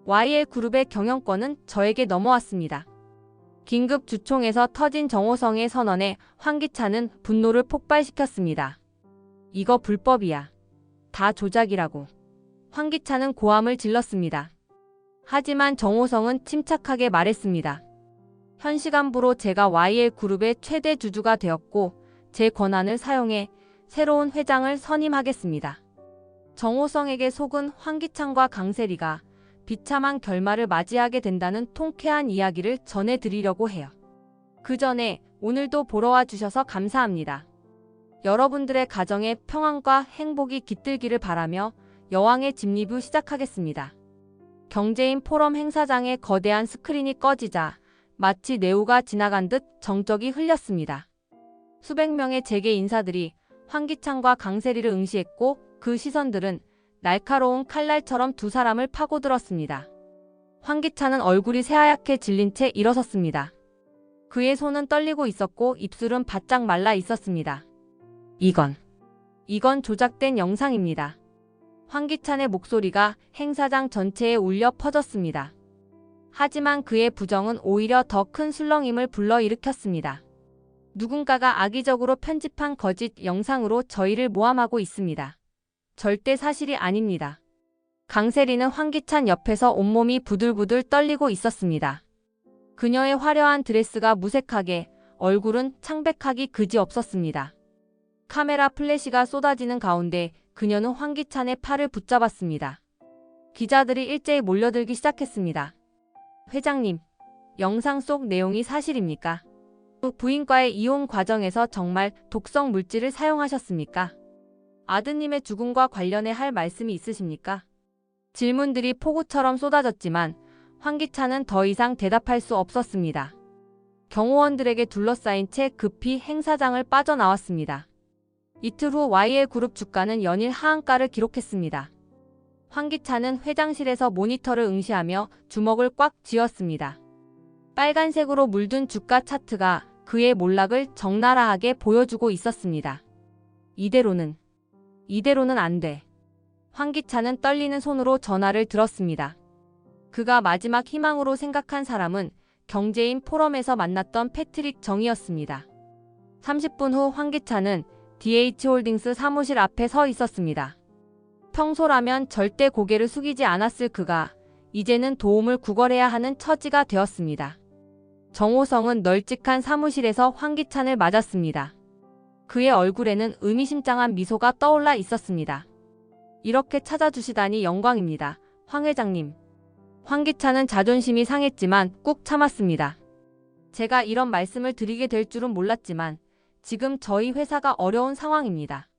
YL그룹의 경영권은 저에게 넘어왔습니다. 긴급 주총에서 터진 정호성의 선언에 황기찬은 분노를 폭발시켰습니다. 이거 불법이야. 다 조작이라고. 황기찬은 고함을 질렀습니다. 하지만 정호성은 침착하게 말했습니다. 현 시간부로 제가 YL그룹의 최대 주주가 되었고 제 권한을 사용해 새로운 회장을 선임하겠습니다. 정호성에게 속은 황기찬과 강세리가 비참한 결말을 맞이하게 된다는 통쾌한 이야기를 전해드리려고 해요. 그 전에 오늘도 보러 와주셔서 감사합니다. 여러분들의 가정에 평안과 행복이 깃들기를 바라며 여왕의 집 리뷰 시작하겠습니다. 경제인 포럼 행사장의 거대한 스크린이 꺼지자 마치 네오가 지나간 듯 정적이 흘렸습니다. 수백 명의 재계 인사들이 황기찬과 강세리를 응시했고 그 시선들은 날카로운 칼날처럼 두 사람을 파고들었습니다. 황기찬은 얼굴이 새하얗게 질린 채 일어섰습니다. 그의 손은 떨리고 있었고 입술은 바짝 말라 있었습니다. 이건 조작된 영상입니다. 황기찬의 목소리가 행사장 전체에 울려 퍼졌습니다. 하지만 그의 부정은 오히려 더 큰 술렁임을 불러일으켰습니다. 누군가가 악의적으로 편집한 거짓 영상으로 저희를 모함하고 있습니다. 절대 사실이 아닙니다. 강세리는 황기찬 옆에서 온몸이 부들부들 떨리고 있었습니다. 그녀의 화려한 드레스가 무색하게, 얼굴은 창백하기 그지없었습니다. 카메라 플래시가 쏟아지는 가운데 그녀는 황기찬의 팔을 붙잡았습니다. 기자들이 일제히 몰려들기 시작했습니다. 회장님, 영상 속 내용이 사실입니까? 부인과의 이혼 과정에서 정말 독성 물질을 사용하셨습니까? 아드님의 죽음과 관련해 할 말씀이 있으십니까? 질문들이 폭우처럼 쏟아졌지만 황기찬은 더 이상 대답할 수 없었습니다. 경호원들에게 둘러싸인 채 급히 행사장을 빠져나왔습니다. 이틀 후 YL그룹 주가는 연일 하한가를 기록했습니다. 황기찬은 회장실에서 모니터를 응시하며 주먹을 꽉 쥐었습니다. 빨간색으로 물든 주가 차트가 그의 몰락을 적나라하게 보여주고 있었습니다. 이대로는 안 돼. 황기찬은 떨리는 손으로 전화를 들었습니다. 그가 마지막 희망으로 생각한 사람은 경제인 포럼에서 만났던 패트릭 정이었습니다. 30분 후 황기찬은 DH홀딩스 사무실 앞에 서 있었습니다. 평소라면 절대 고개를 숙이지 않았을 그가 이제는 도움을 구걸해야 하는 처지가 되었습니다. 정호성은 널찍한 사무실에서 황기찬을 맞았습니다. 그의 얼굴에는 의미심장한 미소가 떠올라 있었습니다. 이렇게 찾아주시다니 영광입니다, 황 회장님. 황기찬은 자존심이 상했지만 꾹 참았습니다. 제가 이런 말씀을 드리게 될 줄은 몰랐지만 지금 저희 회사가 어려운 상황입니다.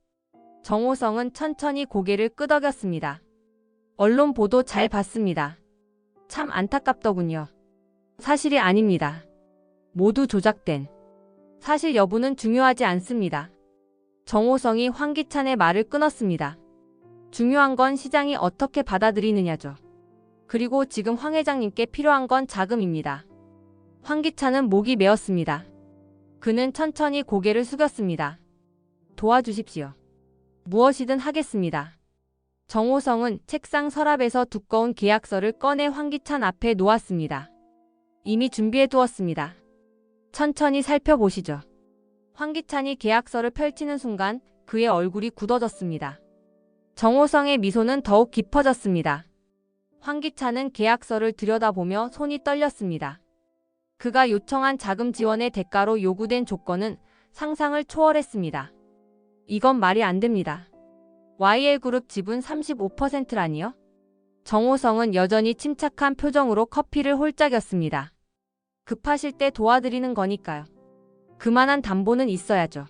정호성은 천천히 고개를 끄덕였습니다. 언론 보도 잘 봤습니다. 참 안타깝더군요. 사실이 아닙니다. 모두 조작된. 사실 여부는 중요하지 않습니다. 정호성이 황기찬의 말을 끊었습니다. 중요한 건 시장이 어떻게 받아들이느냐죠. 그리고 지금 황 회장님께 필요한 건 자금입니다. 황기찬은 목이 메었습니다. 그는 천천히 고개를 숙였습니다. 도와주십시오. 무엇이든 하겠습니다. 정호성은 책상 서랍에서 두꺼운 계약서를 꺼내 황기찬 앞에 놓았습니다. 이미 준비해 두었습니다. 천천히 살펴보시죠. 황기찬이 계약서를 펼치는 순간 그의 얼굴이 굳어졌습니다. 정호성의 미소는 더욱 깊어졌습니다. 황기찬은 계약서를 들여다보며 손이 떨렸습니다. 그가 요청한 자금 지원의 대가로 요구된 조건은 상상을 초월했습니다. 이건 말이 안 됩니다. YL그룹 지분 35%라니요? 정호성은 여전히 침착한 표정으로 커피를 홀짝였습니다. 급하실 때 도와드리는 거니까요. 그만한 담보는 있어야죠.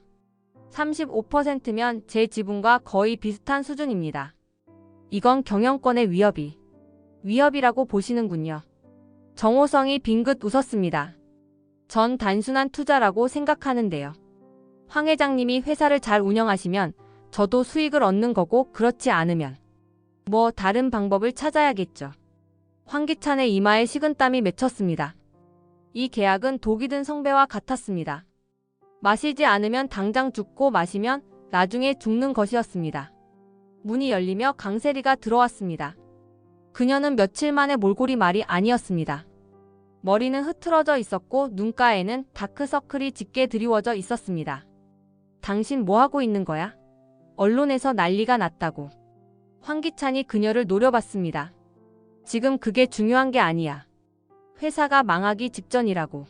35%면 제 지분과 거의 비슷한 수준입니다. 이건 경영권의 위협이라고 보시는군요. 정호성이 빙긋 웃었습니다. 전 단순한 투자라고 생각하는데요. 황 회장님이 회사를 잘 운영하시면 저도 수익을 얻는 거고 그렇지 않으면 뭐 다른 방법을 찾아야겠죠. 황기찬의 이마에 식은땀이 맺혔습니다. 이 계약은 독이 든 성배와 같았습니다. 마시지 않으면 당장 죽고 마시면 나중에 죽는 것이었습니다. 문이 열리며 강세리가 들어왔습니다. 그녀는 며칠 만에 몰골이 말이 아니었습니다. 머리는 흐트러져 있었고 눈가에는 다크서클이 짙게 드리워져 있었습니다. 당신 뭐하고 있는 거야? 언론에서 난리가 났다고. 황기찬이 그녀를 노려봤습니다. 지금 그게 중요한 게 아니야. 회사가 망하기 직전이라고.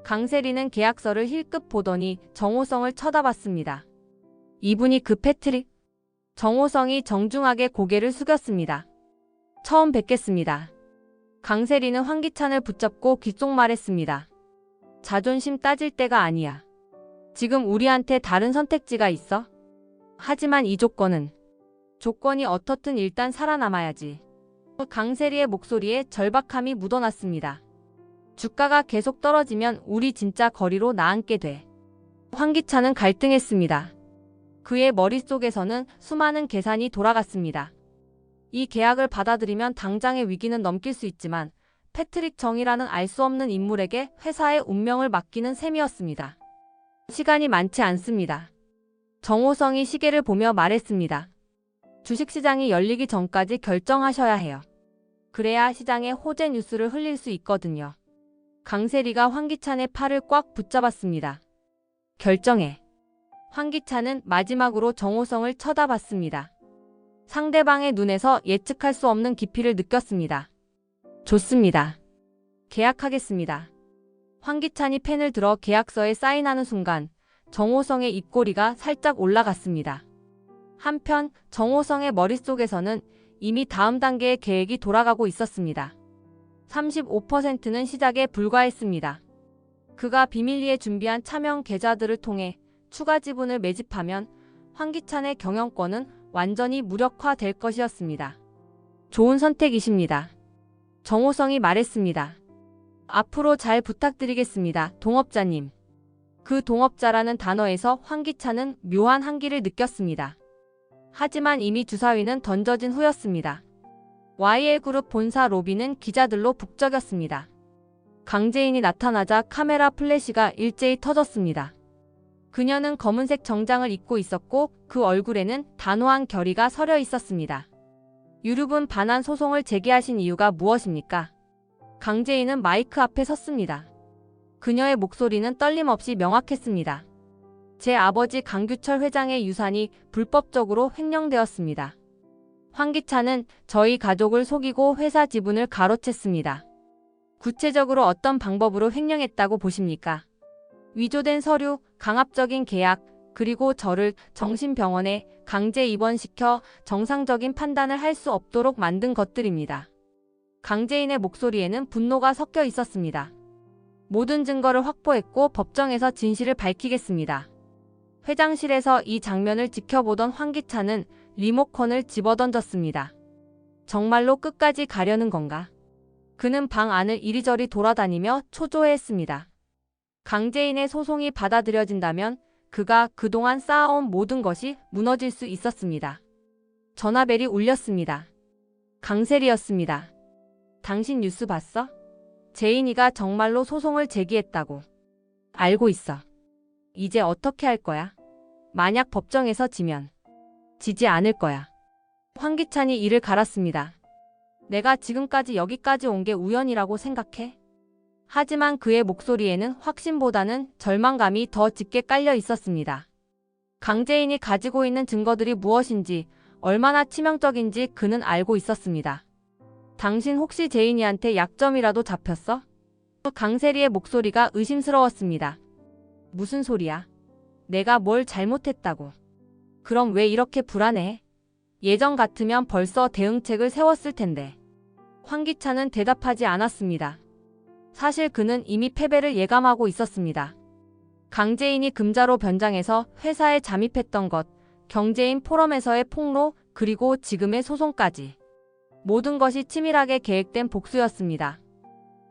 강세리는 계약서를 힐끗 보더니 정호성을 쳐다봤습니다. 이분이 그 패트릭? 정호성이 정중하게 고개를 숙였습니다. 처음 뵙겠습니다. 강세리는 황기찬을 붙잡고 귓속말했습니다. 자존심 따질 때가 아니야. 지금 우리한테 다른 선택지가 있어? 하지만 이 조건이 어떻든 일단 살아남아야지. 강세리의 목소리에 절박함이 묻어났습니다. 주가가 계속 떨어지면 우리 진짜 거리로 나앉게 돼. 황기찬은 갈등했습니다. 그의 머릿속에서는 수많은 계산이 돌아갔습니다. 이 계약을 받아들이면 당장의 위기는 넘길 수 있지만 패트릭 정이라는 알 수 없는 인물에게 회사의 운명을 맡기는 셈이었습니다. 시간이 많지 않습니다. 정호성이 시계를 보며 말했습니다. 주식시장이 열리기 전까지 결정하셔야 해요. 그래야 시장에 호재 뉴스를 흘릴 수 있거든요. 강세리가 황기찬의 팔을 꽉 붙잡았습니다. 결정해. 황기찬은 마지막으로 정호성을 쳐다봤습니다. 상대방의 눈에서 예측할 수 없는 깊이를 느꼈습니다. 좋습니다. 계약하겠습니다. 황기찬이 펜을 들어 계약서에 사인하는 순간 정호성의 입꼬리가 살짝 올라갔습니다. 한편 정호성의 머릿속에서는 이미 다음 단계의 계획이 돌아가고 있었습니다. 35%는 시작에 불과했습니다. 그가 비밀리에 준비한 차명 계좌들을 통해 추가 지분을 매집하면 황기찬의 경영권은 완전히 무력화될 것이었습니다. 좋은 선택이십니다. 정호성이 말했습니다. 앞으로 잘 부탁드리겠습니다, 동업자님. 그 동업자라는 단어에서 황기찬은 묘한 한기를 느꼈습니다. 하지만 이미 주사위는 던져진 후였습니다. YL그룹 본사 로비는 기자들로 북적였습니다. 강재인이 나타나자 카메라 플래시가 일제히 터졌습니다. 그녀는 검은색 정장을 입고 있었고 그 얼굴에는 단호한 결의가 서려 있었습니다. 유류분 반환 소송을 제기하신 이유가 무엇입니까? 강재인은 마이크 앞에 섰습니다. 그녀의 목소리는 떨림없이 명확했습니다. 제 아버지 강규철 회장의 유산이 불법적으로 횡령되었습니다. 황기찬은 저희 가족을 속이고 회사 지분을 가로챘습니다. 구체적으로 어떤 방법으로 횡령했다고 보십니까? 위조된 서류, 강압적인 계약, 그리고 저를 정신병원에 강제 입원시켜 정상적인 판단을 할 수 없도록 만든 것들입니다. 강재인의 목소리에는 분노가 섞여 있었습니다. 모든 증거를 확보했고 법정에서 진실을 밝히겠습니다. 회장실에서 이 장면을 지켜보던 황기찬은 리모컨을 집어던졌습니다. 정말로 끝까지 가려는 건가? 그는 방 안을 이리저리 돌아다니며 초조해했습니다. 강재인의 소송이 받아들여진다면 그가 그동안 쌓아온 모든 것이 무너질 수 있었습니다. 전화벨이 울렸습니다. 강세리였습니다. 당신 뉴스 봤어? 재인이가 정말로 소송을 제기했다고. 알고 있어. 이제 어떻게 할 거야? 만약 법정에서 지면. 지지 않을 거야. 황기찬이 이를 갈았습니다. 내가 지금까지 여기까지 온 게 우연이라고 생각해? 하지만 그의 목소리에는 확신보다는 절망감이 더 짙게 깔려 있었습니다. 강재인이 가지고 있는 증거들이 무엇인지, 얼마나 치명적인지 그는 알고 있었습니다. 당신 혹시 재인이한테 약점이라도 잡혔어? 강세리의 목소리가 의심스러웠습니다. 무슨 소리야? 내가 뭘 잘못했다고. 그럼 왜 이렇게 불안해? 예전 같으면 벌써 대응책을 세웠을 텐데. 황기찬은 대답하지 않았습니다. 사실 그는 이미 패배를 예감하고 있었습니다. 강재인이 금자로 변장해서 회사에 잠입했던 것, 경제인 포럼에서의 폭로, 그리고 지금의 소송까지. 모든 것이 치밀하게 계획된 복수였습니다.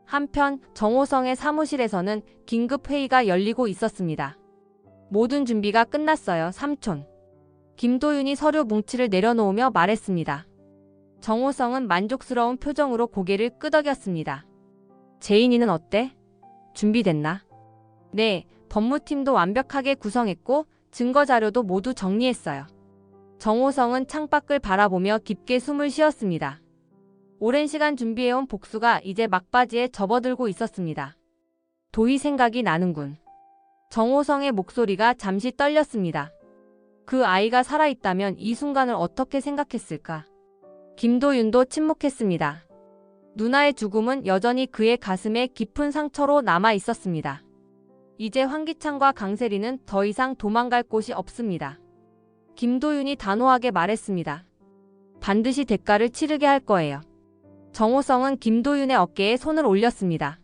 한편 정호성의 사무실에서는 긴급 회의가 열리고 있었습니다. 모든 준비가 끝났어요, 삼촌. 김도윤이 서류 뭉치를 내려놓으며 말했습니다. 정호성은 만족스러운 표정으로 고개를 끄덕였습니다. 재인이는 어때? 준비됐나? 네, 법무팀도 완벽하게 구성했고 증거자료도 모두 정리했어요. 정호성은 창밖을 바라보며 깊게 숨을 쉬었습니다. 오랜 시간 준비해온 복수가 이제 막바지에 접어들고 있었습니다. 도희 생각이 나는군. 정호성의 목소리가 잠시 떨렸습니다. 그 아이가 살아있다면 이 순간을 어떻게 생각했을까? 김도윤도 침묵했습니다. 누나의 죽음은 여전히 그의 가슴에 깊은 상처로 남아 있었습니다. 이제 황기찬과 강세리는 더 이상 도망갈 곳이 없습니다. 김도윤이 단호하게 말했습니다. 반드시 대가를 치르게 할 거예요. 정호성은 김도윤의 어깨에 손을 올렸습니다.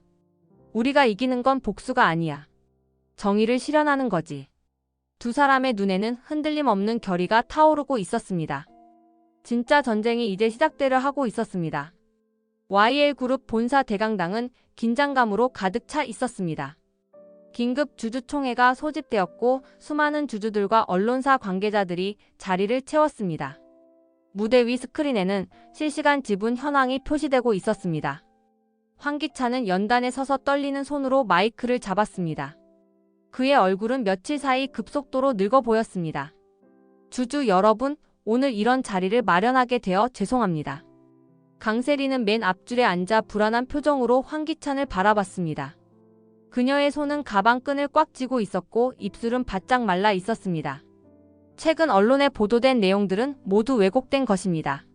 우리가 이기는 건 복수가 아니야. 정의를 실현하는 거지. 두 사람의 눈에는 흔들림 없는 결의가 타오르고 있었습니다. 진짜 전쟁이 이제 시작되려 하고 있었습니다. YL그룹 본사 대강당은 긴장감으로 가득 차 있었습니다. 긴급 주주총회가 소집되었고 수많은 주주들과 언론사 관계자들이 자리를 채웠습니다. 무대 위 스크린에는 실시간 지분 현황이 표시되고 있었습니다. 황기찬은 연단에 서서 떨리는 손으로 마이크를 잡았습니다. 그의 얼굴은 며칠 사이 급속도로 늙어 보였습니다. 주주 여러분, 오늘 이런 자리를 마련하게 되어 죄송합니다. 강세리는 맨 앞줄에 앉아 불안한 표정으로 황기찬을 바라봤습니다. 그녀의 손은 가방끈을 꽉 쥐고 있었고 입술은 바짝 말라 있었습니다. 최근 언론에 보도된 내용들은 모두 왜곡된 것입니다.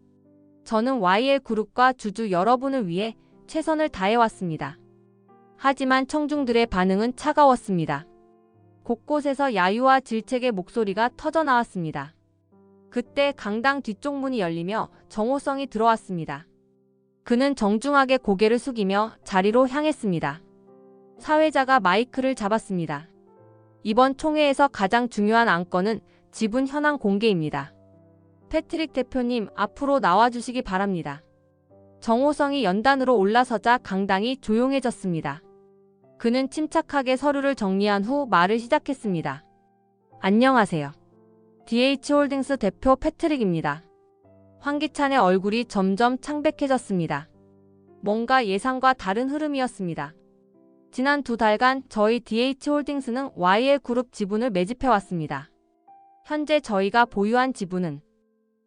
저는 YL그룹과 주주 여러분을 위해 최선을 다해왔습니다. 하지만 청중들의 반응은 차가웠습니다. 곳곳에서 야유와 질책의 목소리가 터져나왔습니다. 그때 강당 뒤쪽 문이 열리며 정호성이 들어왔습니다. 그는 정중하게 고개를 숙이며 자리로 향했습니다. 사회자가 마이크를 잡았습니다. 이번 총회에서 가장 중요한 안건은 지분 현황 공개입니다. 패트릭 대표님, 앞으로 나와주시기 바랍니다. 정호성이 연단으로 올라서자 강당이 조용해졌습니다. 그는 침착하게 서류를 정리한 후 말을 시작했습니다. 안녕하세요. DH홀딩스 대표 패트릭입니다. 황기찬의 얼굴이 점점 창백해졌습니다. 뭔가 예상과 다른 흐름이었습니다. 지난 2달간 저희 DH홀딩스는 YL그룹 지분을 매집해왔습니다. 현재 저희가 보유한 지분은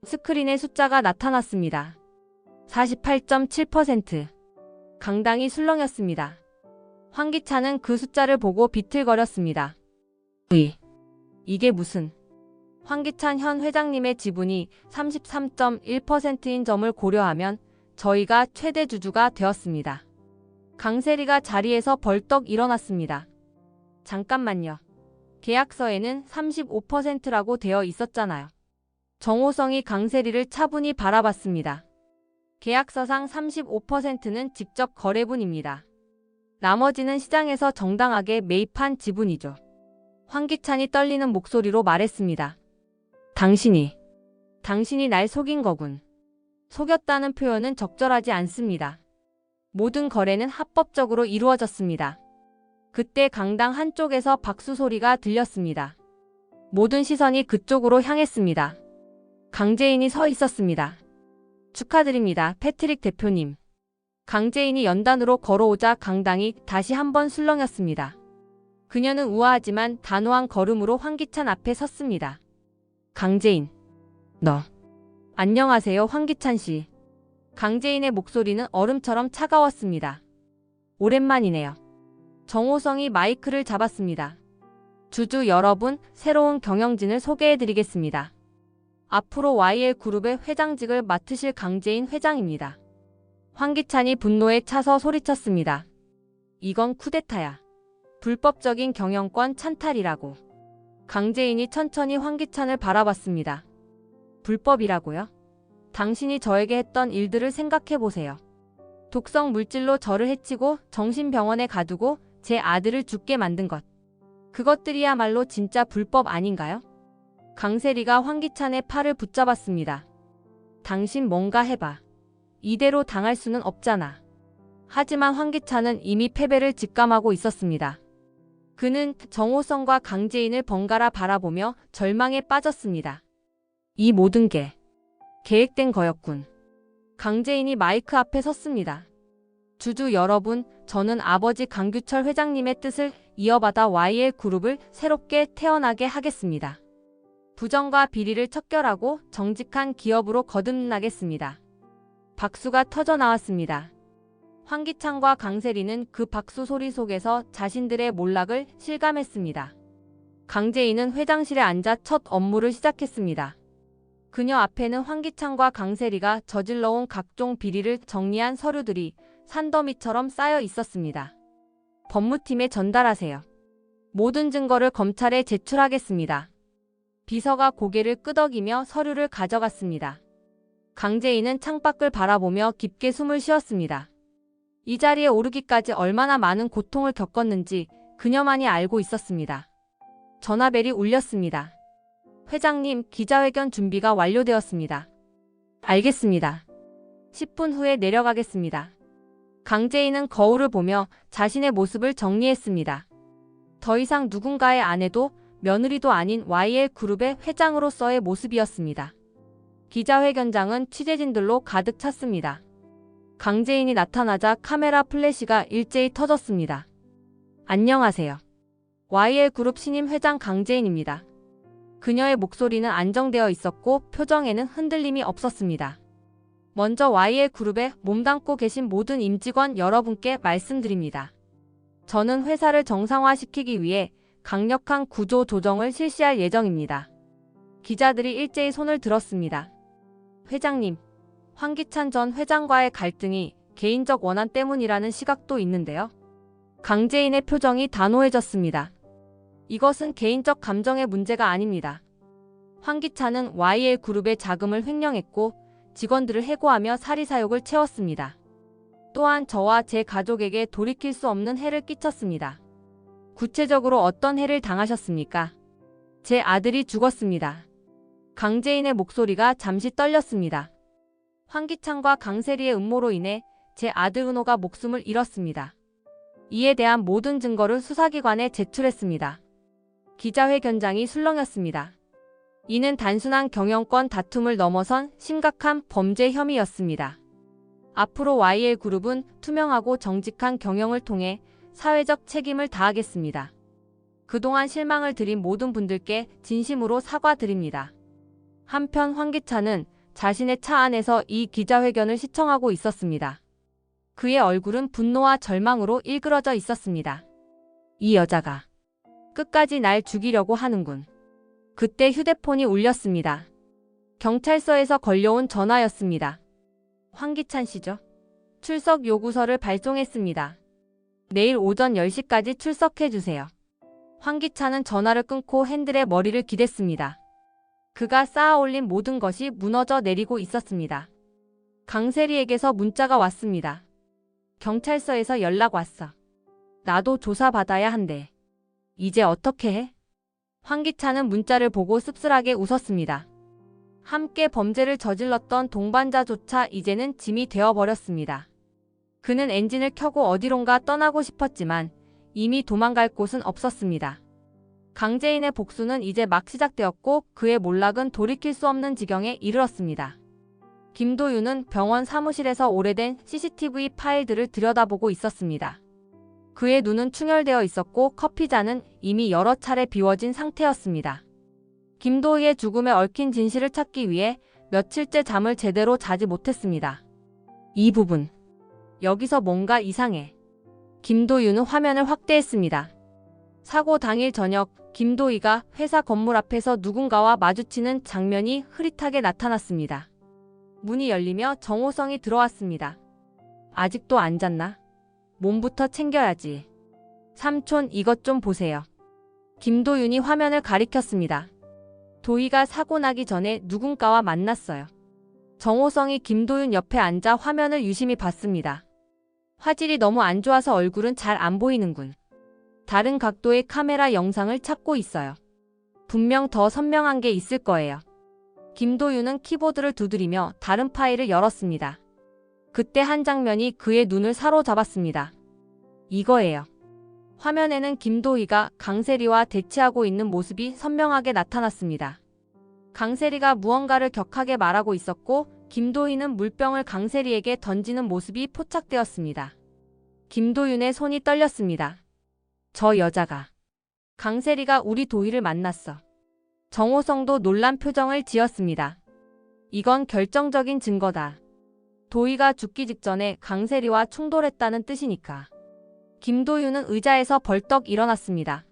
스크린에 숫자가 나타났습니다. 48.7%. 강당이 술렁였습니다. 황기찬은 그 숫자를 보고 비틀거렸습니다. 이게 무슨... 황기찬 현 회장님의 지분이 33.1%인 점을 고려하면 저희가 최대 주주가 되었습니다. 강세리가 자리에서 벌떡 일어났습니다. 잠깐만요. 계약서에는 35%라고 되어 있었잖아요. 정호성이 강세리를 차분히 바라봤습니다. 계약서상 35%는 직접 거래분입니다. 나머지는 시장에서 정당하게 매입한 지분이죠. 황기찬이 떨리는 목소리로 말했습니다. 당신이 날 속인 거군. 속였다는 표현은 적절하지 않습니다. 모든 거래는 합법적으로 이루어졌습니다. 그때 강당 한쪽에서 박수 소리가 들렸습니다. 모든 시선이 그쪽으로 향했습니다. 강재인이 서 있었습니다. 축하드립니다, 패트릭 대표님. 강재인이 연단으로 걸어오자 강당이 다시 한번 술렁였습니다. 그녀는 우아하지만 단호한 걸음으로 황기찬 앞에 섰습니다. 강재인, 너. 안녕하세요, 황기찬 씨. 강재인의 목소리는 얼음처럼 차가웠습니다. 오랜만이네요. 정호성이 마이크를 잡았습니다. 주주 여러분, 새로운 경영진을 소개해드리겠습니다. 앞으로 YL그룹의 회장직을 맡으실 강재인 회장입니다. 황기찬이 분노에 차서 소리쳤습니다. 이건 쿠데타야. 불법적인 경영권 찬탈이라고. 강재인이 천천히 황기찬을 바라봤습니다. 불법이라고요? 당신이 저에게 했던 일들을 생각해보세요. 독성 물질로 저를 해치고 정신병원에 가두고 제 아들을 죽게 만든 것. 그것들이야말로 진짜 불법 아닌가요? 강세리가 황기찬의 팔을 붙잡았습니다. 당신 뭔가 해봐. 이대로 당할 수는 없잖아. 하지만 황기찬은 이미 패배를 직감하고 있었습니다. 그는 정호성과 강재인을 번갈아 바라보며 절망에 빠졌습니다. 이 모든 게 계획된 거였군. 강재인이 마이크 앞에 섰습니다. 주주 여러분, 저는 아버지 강규철 회장님의 뜻을 이어받아 YL그룹을 새롭게 태어나게 하겠습니다. 부정과 비리를 척결하고 정직한 기업으로 거듭나겠습니다. 박수가 터져 나왔습니다. 황기찬과 강세리는 그 박수 소리 속에서 자신들의 몰락을 실감했습니다. 강재인은 회장실에 앉아 첫 업무를 시작했습니다. 그녀 앞에는 황기찬과 강세리가 저질러온 각종 비리를 정리한 서류들이 산더미처럼 쌓여 있었습니다. 법무팀에 전달하세요. 모든 증거를 검찰에 제출하겠습니다. 비서가 고개를 끄덕이며 서류를 가져갔습니다. 강재인은 창밖을 바라보며 깊게 숨을 쉬었습니다. 이 자리에 오르기까지 얼마나 많은 고통을 겪었는지 그녀만이 알고 있었습니다. 전화벨이 울렸습니다. 회장님, 기자회견 준비가 완료되었습니다. 알겠습니다. 10분 후에 내려가겠습니다. 강재인은 거울을 보며 자신의 모습을 정리했습니다. 더 이상 누군가의 아내도 며느리도 아닌 YL그룹의 회장으로서의 모습이었습니다. 기자회견장은 취재진들로 가득 찼습니다. 강재인이 나타나자 카메라 플래시가 일제히 터졌습니다. 안녕하세요. YL그룹 신임 회장 강재인입니다. 그녀의 목소리는 안정되어 있었고 표정에는 흔들림이 없었습니다. 먼저 YL그룹에 몸담고 계신 모든 임직원 여러분께 말씀드립니다. 저는 회사를 정상화시키기 위해 강력한 구조 조정을 실시할 예정입니다. 기자들이 일제히 손을 들었습니다. 회장님, 황기찬 전 회장과의 갈등이 개인적 원한 때문이라는 시각도 있는데요. 강재인의 표정이 단호해졌습니다. 이것은 개인적 감정의 문제가 아닙니다. 황기찬은 YL그룹의 자금을 횡령했고 직원들을 해고하며 사리사욕을 채웠습니다. 또한 저와 제 가족에게 돌이킬 수 없는 해를 끼쳤습니다. 구체적으로 어떤 해를 당하셨습니까? 제 아들이 죽었습니다. 강재인의 목소리가 잠시 떨렸습니다. 황기찬과 강세리의 음모로 인해 제 아들 은호가 목숨을 잃었습니다. 이에 대한 모든 증거를 수사기관에 제출했습니다. 기자회견장이 술렁였습니다. 이는 단순한 경영권 다툼을 넘어선 심각한 범죄 혐의였습니다. 앞으로 YL그룹은 투명하고 정직한 경영을 통해 사회적 책임을 다하겠습니다. 그동안 실망을 드린 모든 분들께 진심으로 사과드립니다. 한편 황기찬은 자신의 차 안에서 이 기자회견을 시청하고 있었습니다. 그의 얼굴은 분노와 절망으로 일그러져 있었습니다. 이 여자가 끝까지 날 죽이려고 하는군. 그때 휴대폰이 울렸습니다. 경찰서에서 걸려온 전화였습니다. 황기찬 씨죠? 출석 요구서를 발송했습니다. 내일 오전 10시까지 출석해주세요. 황기찬은 전화를 끊고 핸들에 머리를 기댔습니다. 그가 쌓아올린 모든 것이 무너져 내리고 있었습니다. 강세리에게서 문자가 왔습니다. 경찰서에서 연락 왔어. 나도 조사받아야 한대. 이제 어떻게 해? 황기찬은 문자를 보고 씁쓸하게 웃었습니다. 함께 범죄를 저질렀던 동반자조차 이제는 짐이 되어버렸습니다. 그는 엔진을 켜고 어디론가 떠나고 싶었지만 이미 도망갈 곳은 없었습니다. 강재인의 복수는 이제 막 시작되었고 그의 몰락은 돌이킬 수 없는 지경에 이르렀습니다. 김도윤은 병원 사무실에서 오래된 CCTV 파일들을 들여다보고 있었습니다. 그의 눈은 충혈되어 있었고 커피잔은 이미 여러 차례 비워진 상태였습니다. 김도희의 죽음에 얽힌 진실을 찾기 위해 며칠째 잠을 제대로 자지 못했습니다. 이 부분. 여기서 뭔가 이상해. 김도윤은 화면을 확대했습니다. 사고 당일 저녁 김도희가 회사 건물 앞에서 누군가와 마주치는 장면이 흐릿하게 나타났습니다. 문이 열리며 정호성이 들어왔습니다. 아직도 안 잤나? 몸부터 챙겨야지. 삼촌 이것 좀 보세요. 김도윤이 화면을 가리켰습니다. 도희가 사고 나기 전에 누군가와 만났어요. 정호성이 김도윤 옆에 앉아 화면을 유심히 봤습니다. 화질이 너무 안 좋아서 얼굴은 잘 안 보이는군. 다른 각도의 카메라 영상을 찾고 있어요. 분명 더 선명한 게 있을 거예요. 김도윤은 키보드를 두드리며 다른 파일을 열었습니다. 그때 한 장면이 그의 눈을 사로잡았습니다. 이거예요. 화면에는 김도희가 강세리와 대치하고 있는 모습이 선명하게 나타났습니다. 강세리가 무언가를 격하게 말하고 있었고 김도희는 물병을 강세리에게 던지는 모습이 포착되었습니다. 김도윤의 손이 떨렸습니다. 저 여자가. 강세리가 우리 도희를 만났어. 정호성도 놀란 표정을 지었습니다. 이건 결정적인 증거다. 도희가 죽기 직전에 강세리와 충돌했다는 뜻이니까. 김도윤은 의자에서 벌떡 일어났습니다.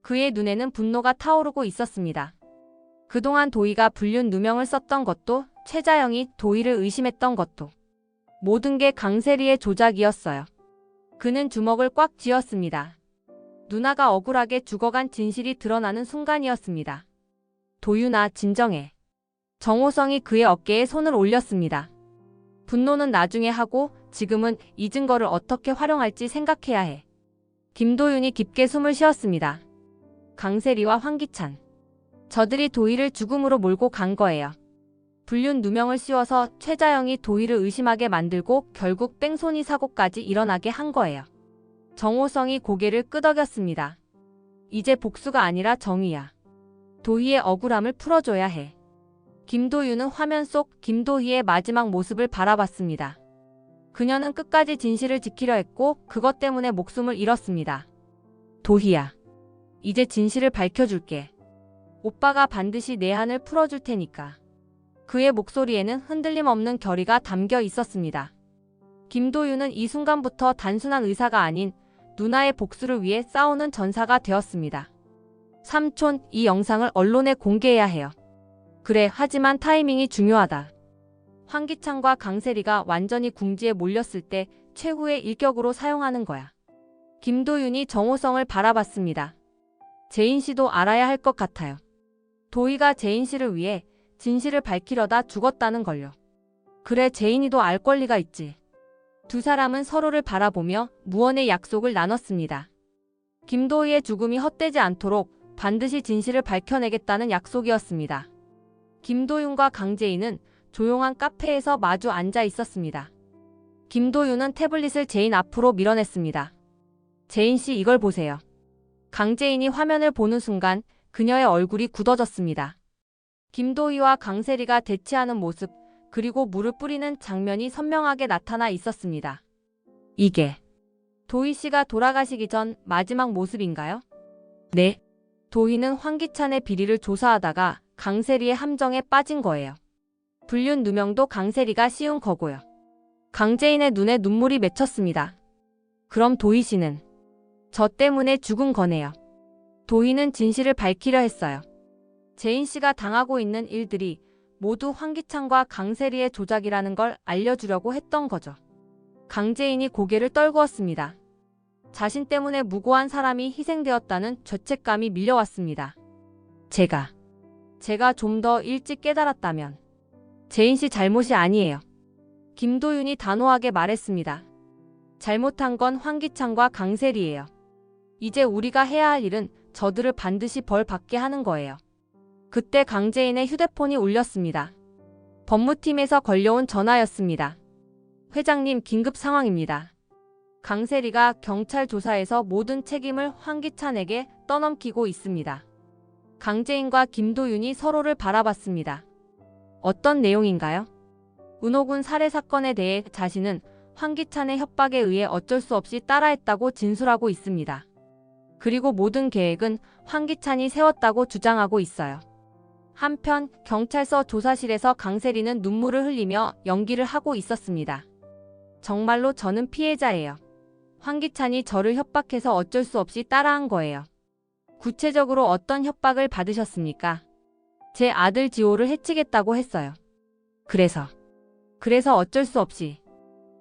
그의 눈에는 분노가 타오르고 있었습니다. 그동안 도희가 불륜 누명을 썼던 것도, 최자영이 도희를 의심했던 것도 모든 게 강세리의 조작이었어요. 그는 주먹을 꽉 쥐었습니다. 누나가 억울하게 죽어간 진실이 드러나는 순간이었습니다. 도윤아, 진정해. 정호성이 그의 어깨에 손을 올렸습니다. 분노는 나중에 하고 지금은 이 증거를 어떻게 활용할지 생각해야 해. 김도윤이 깊게 숨을 쉬었습니다. 강세리와 황기찬. 저들이 도희를 죽음으로 몰고 간 거예요. 불륜 누명을 씌워서 최자영이 도희를 의심하게 만들고 결국 뺑소니 사고까지 일어나게 한 거예요. 정호성이 고개를 끄덕였습니다. 이제 복수가 아니라 정의야. 도희의 억울함을 풀어줘야 해. 김도윤은 화면 속 김도희의 마지막 모습을 바라봤습니다. 그녀는 끝까지 진실을 지키려 했고 그것 때문에 목숨을 잃었습니다. 도희야, 이제 진실을 밝혀줄게. 오빠가 반드시 내 한을 풀어줄 테니까. 그의 목소리에는 흔들림 없는 결의가 담겨 있었습니다. 김도윤은 이 순간부터 단순한 의사가 아닌 누나의 복수를 위해 싸우는 전사가 되었습니다. 삼촌, 이 영상을 언론에 공개해야 해요. 그래, 하지만 타이밍이 중요하다. 황기찬과 강세리가 완전히 궁지에 몰렸을 때 최후의 일격으로 사용하는 거야. 김도윤이 정호성을 바라봤습니다. 재인 씨도 알아야 할 것 같아요. 도희가 재인 씨를 위해 진실을 밝히려다 죽었다는 걸요. 그래, 재인이도 알 권리가 있지. 두 사람은 서로를 바라보며 무언의 약속을 나눴습니다. 김도희의 죽음이 헛되지 않도록 반드시 진실을 밝혀내겠다는 약속이었습니다. 김도윤과 강재인은 조용한 카페에서 마주 앉아 있었습니다. 김도윤은 태블릿을 재인 앞으로 밀어냈습니다. 재인 씨, 이걸 보세요. 강재인이 화면을 보는 순간 그녀의 얼굴이 굳어졌습니다. 김도희와 강세리가 대치하는 모습, 그리고 물을 뿌리는 장면이 선명하게 나타나 있었습니다. 이게 도희 씨가 돌아가시기 전 마지막 모습인가요? 네. 도희는 황기찬의 비리를 조사하다가 강세리의 함정에 빠진 거예요. 불륜 누명도 강세리가 씌운 거고요. 강재인의 눈에 눈물이 맺혔습니다. 그럼 도희 씨는 저 때문에 죽은 거네요. 도희는 진실을 밝히려 했어요. 재인 씨가 당하고 있는 일들이 모두 황기찬과 강세리의 조작이라는 걸 알려주려고 했던 거죠. 강재인이 고개를 떨구었습니다. 자신 때문에 무고한 사람이 희생되었다는 죄책감이 밀려왔습니다. 제가 좀 더 일찍 깨달았다면 재인 씨 잘못이 아니에요. 김도윤이 단호하게 말했습니다. 잘못한 건 황기찬과 강세리예요. 이제 우리가 해야 할 일은 저들을 반드시 벌 받게 하는 거예요. 그때 강재인의 휴대폰이 울렸습니다. 법무팀에서 걸려온 전화였습니다. 회장님, 긴급 상황입니다. 강세리가 경찰 조사에서 모든 책임을 황기찬에게 떠넘기고 있습니다. 강재인과 김도윤이 서로를 바라봤습니다. 어떤 내용인가요? 은호군 살해 사건에 대해 자신은 황기찬의 협박에 의해 어쩔 수 없이 따라했다고 진술하고 있습니다. 그리고 모든 계획은 황기찬이 세웠다고 주장하고 있어요. 한편 경찰서 조사실에서 강세리는 눈물을 흘리며 연기를 하고 있었습니다. 정말로 저는 피해자예요. 황기찬이 저를 협박해서 어쩔 수 없이 따라한 거예요. 구체적으로 어떤 협박을 받으셨습니까? 제 아들 지호를 해치겠다고 했어요. 그래서 어쩔 수 없이.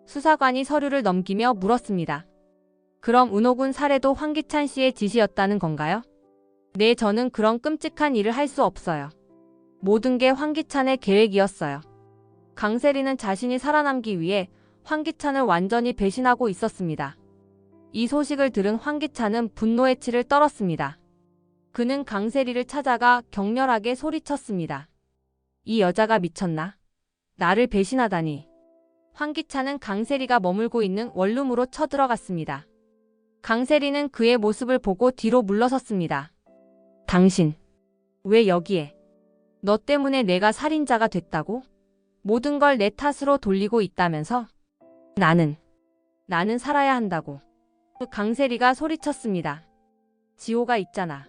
수사관이 서류를 넘기며 물었습니다. 그럼 은호군 살해도 황기찬 씨의 지시였다는 건가요? 네, 저는 그런 끔찍한 일을 할 수 없어요. 모든 게 황기찬의 계획이었어요. 강세리는 자신이 살아남기 위해 황기찬을 완전히 배신하고 있었습니다. 이 소식을 들은 황기찬은 분노의 치를 떨었습니다. 그는 강세리를 찾아가 격렬하게 소리쳤습니다. 이 여자가 미쳤나? 나를 배신하다니. 황기찬은 강세리가 머물고 있는 원룸으로 쳐들어갔습니다. 강세리는 그의 모습을 보고 뒤로 물러섰습니다. 당신, 왜 여기에? 너 때문에 내가 살인자가 됐다고? 모든 걸 내 탓으로 돌리고 있다면서? 나는 살아야 한다고. 강세리가 소리쳤습니다. 지호가 있잖아.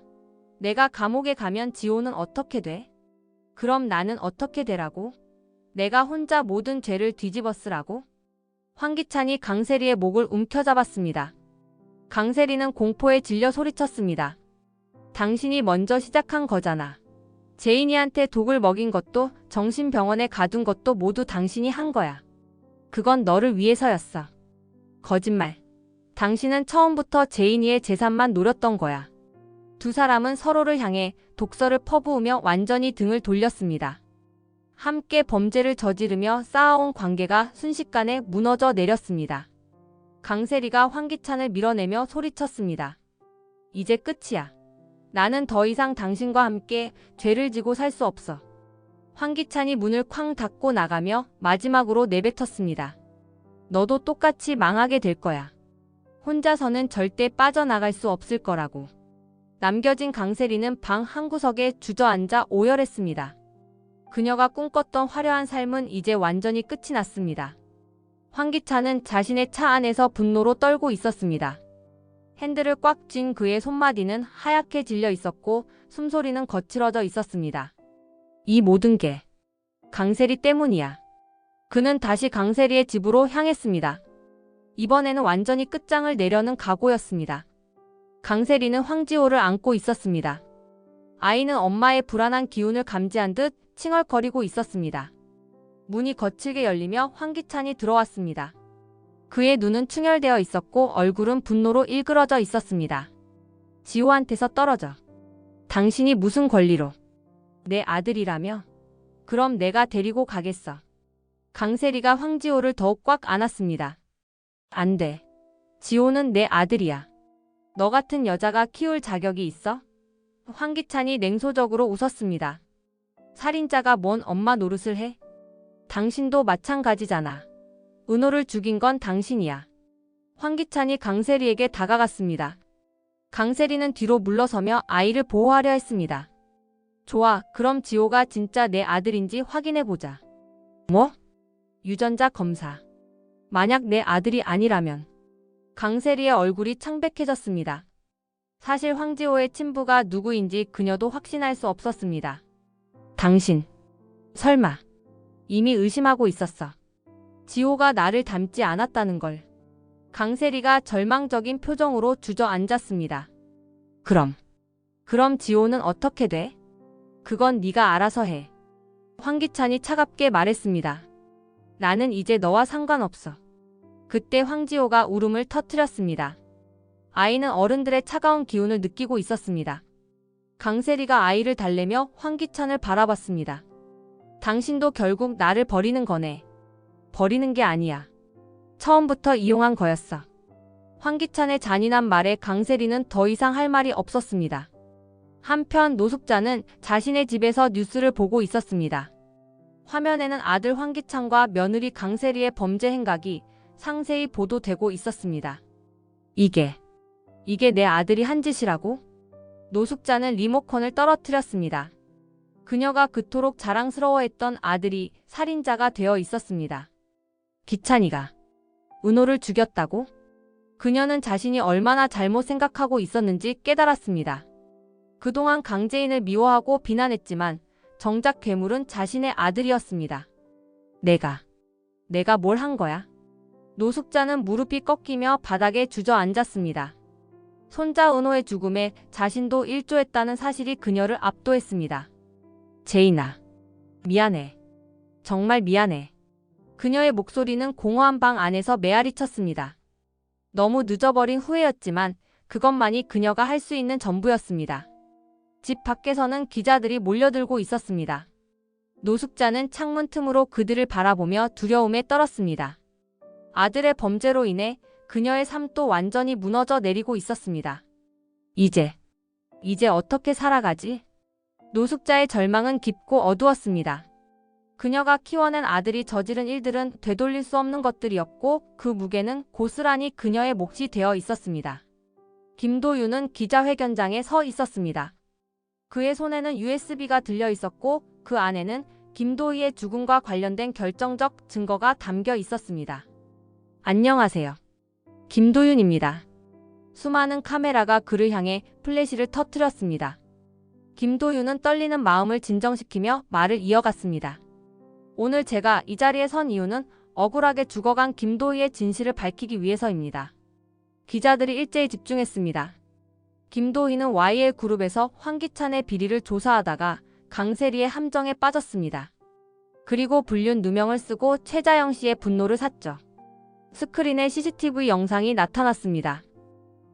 내가 감옥에 가면 지호는 어떻게 돼? 그럼 나는 어떻게 되라고? 내가 혼자 모든 죄를 뒤집어 쓰라고? 황기찬이 강세리의 목을 움켜잡았습니다. 강세리는 공포에 질려 소리쳤습니다. 당신이 먼저 시작한 거잖아. 제인이한테 독을 먹인 것도 정신병원에 가둔 것도 모두 당신이 한 거야. 그건 너를 위해서였어. 거짓말. 당신은 처음부터 제인이의 재산만 노렸던 거야. 두 사람은 서로를 향해 독설을 퍼부으며 완전히 등을 돌렸습니다. 함께 범죄를 저지르며 쌓아온 관계가 순식간에 무너져 내렸습니다. 강세리가 황기찬을 밀어내며 소리쳤습니다. 이제 끝이야. 나는 더 이상 당신과 함께 죄를 지고 살 수 없어. 황기찬이 문을 쾅 닫고 나가며 마지막으로 내뱉었습니다. 너도 똑같이 망하게 될 거야. 혼자서는 절대 빠져나갈 수 없을 거라고. 남겨진 강세리는 방 한구석에 주저앉아 오열했습니다. 그녀가 꿈꿨던 화려한 삶은 이제 완전히 끝이 났습니다. 황기찬은 자신의 차 안에서 분노로 떨고 있었습니다. 핸들을 꽉 쥔 그의 손마디는 하얗게 질려 있었고 숨소리는 거칠어져 있었습니다. 이 모든 게 강세리 때문이야. 그는 다시 강세리의 집으로 향했습니다. 이번에는 완전히 끝장을 내려는 각오였습니다. 강세리는 황지호를 안고 있었습니다. 아이는 엄마의 불안한 기운을 감지한 듯 칭얼거리고 있었습니다. 문이 거칠게 열리며 황기찬이 들어왔습니다. 그의 눈은 충혈되어 있었고 얼굴은 분노로 일그러져 있었습니다. 지호한테서 떨어져. 당신이 무슨 권리로? 내 아들이라며? 그럼 내가 데리고 가겠어. 강세리가 황지호를 더욱 꽉 안았습니다. 안 돼. 지호는 내 아들이야. 너 같은 여자가 키울 자격이 있어? 황기찬이 냉소적으로 웃었습니다. 살인자가 뭔 엄마 노릇을 해? 당신도 마찬가지잖아. 은호를 죽인 건 당신이야. 황기찬이 강세리에게 다가갔습니다. 강세리는 뒤로 물러서며 아이를 보호하려 했습니다. 좋아, 그럼 지호가 진짜 내 아들인지 확인해보자. 뭐? 유전자 검사. 만약 내 아들이 아니라면. 강세리의 얼굴이 창백해졌습니다. 사실 황지호의 친부가 누구인지 그녀도 확신할 수 없었습니다. 당신. 설마. 이미 의심하고 있었어. 지호가 나를 닮지 않았다는 걸. 강세리가 절망적인 표정으로 주저앉았습니다. 그럼 지호는 어떻게 돼? 그건 네가 알아서 해. 황기찬이 차갑게 말했습니다. 나는 이제 너와 상관없어. 그때 황지호가 울음을 터뜨렸습니다. 아이는 어른들의 차가운 기운을 느끼고 있었습니다. 강세리가 아이를 달래며 황기찬을 바라봤습니다. 당신도 결국 나를 버리는 거네. 버리는 게 아니야. 처음부터 이용한 거였어. 황기찬의 잔인한 말에 강세리는 더 이상 할 말이 없었습니다. 한편 노숙자는 자신의 집에서 뉴스를 보고 있었습니다. 화면에는 아들 황기찬과 며느리 강세리의 범죄 행각이 상세히 보도되고 있었습니다. 이게 내 아들이 한 짓이라고? 노숙자는 리모컨을 떨어뜨렸습니다. 그녀가 그토록 자랑스러워했던 아들이 살인자가 되어 있었습니다. 기찬이가 은호를 죽였다고? 그녀는 자신이 얼마나 잘못 생각하고 있었는지 깨달았습니다. 그동안 강재인을 미워하고 비난했지만 정작 괴물은 자신의 아들이었습니다. 내가 뭘 한 거야? 노숙자는 무릎이 꺾이며 바닥에 주저앉았습니다. 손자 은호의 죽음에 자신도 일조했다는 사실이 그녀를 압도했습니다. 제인아, 미안해. 정말 미안해. 그녀의 목소리는 공허한 방 안에서 메아리 쳤습니다. 너무 늦어버린 후회였지만 그것만이 그녀가 할 수 있는 전부였습니다. 집 밖에서는 기자들이 몰려들고 있었습니다. 노숙자는 창문 틈으로 그들을 바라보며 두려움에 떨었습니다. 아들의 범죄로 인해 그녀의 삶도 완전히 무너져 내리고 있었습니다. 이제 어떻게 살아가지? 노숙자의 절망은 깊고 어두웠습니다. 그녀가 키워낸 아들이 저지른 일들은 되돌릴 수 없는 것들이었고 그 무게는 고스란히 그녀의 몫이 되어 있었습니다. 김도윤은 기자회견장에 서 있었습니다. 그의 손에는 USB가 들려 있었고 그 안에는 김도희의 죽음과 관련된 결정적 증거가 담겨 있었습니다. 안녕하세요. 김도윤입니다. 수많은 카메라가 그를 향해 플래시를 터뜨렸습니다. 김도윤은 떨리는 마음을 진정시키며 말을 이어갔습니다. 오늘 제가 이 자리에 선 이유는 억울하게 죽어간 김도희의 진실을 밝히기 위해서입니다. 기자들이 일제히 집중했습니다. 김도희는 YL그룹에서 황기찬의 비리를 조사하다가 강세리의 함정에 빠졌습니다. 그리고 불륜 누명을 쓰고 최자영 씨의 분노를 샀죠. 스크린에 CCTV 영상이 나타났습니다.